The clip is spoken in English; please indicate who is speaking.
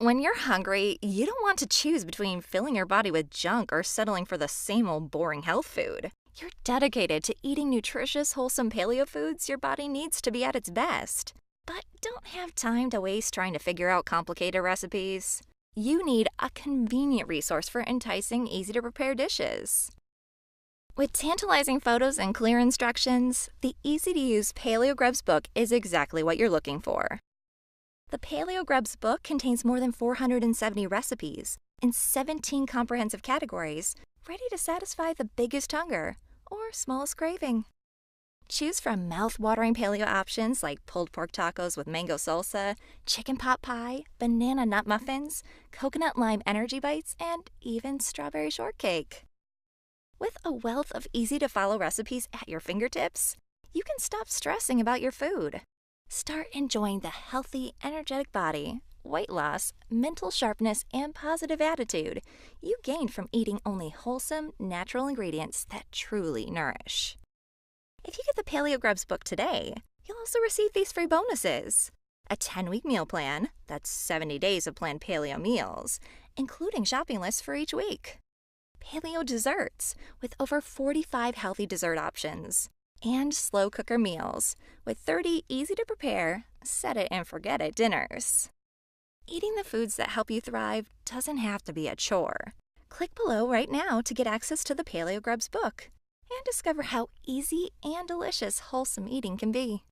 Speaker 1: When you're hungry, you don't want to choose between filling your body with junk or settling for the same old boring health food. You're dedicated to eating nutritious, wholesome paleo foods your body needs to be at its best. But don't have time to waste trying to figure out complicated recipes. You need a convenient resource for enticing, easy-to-prepare dishes. With tantalizing photos and clear instructions, the easy-to-use Paleo Grubs book is exactly what you're looking for. The Paleo Grubs book contains more than 470 recipes in 17 comprehensive categories, ready to satisfy the biggest hunger or smallest craving. Choose from mouth-watering paleo options like pulled pork tacos with mango salsa, chicken pot pie, banana nut muffins, coconut lime energy bites, and even strawberry shortcake. With a wealth of easy-to-follow recipes at your fingertips, you can stop stressing about your food. Start enjoying the healthy, energetic body, weight loss, mental sharpness, and positive attitude you gain from eating only wholesome, natural ingredients that truly nourish. If you get the Paleo Grubs book today, you'll also receive these free bonuses. A 10-week meal plan, that's 70 days of planned paleo meals, including shopping lists for each week. Paleo desserts, with over 45 healthy dessert options. And slow cooker meals, with 30 easy-to-prepare, set-it-and-forget-it dinners. Eating the foods that help you thrive doesn't have to be a chore. Click below right now to get access to the Paleo Grubs book and discover how easy and delicious wholesome eating can be.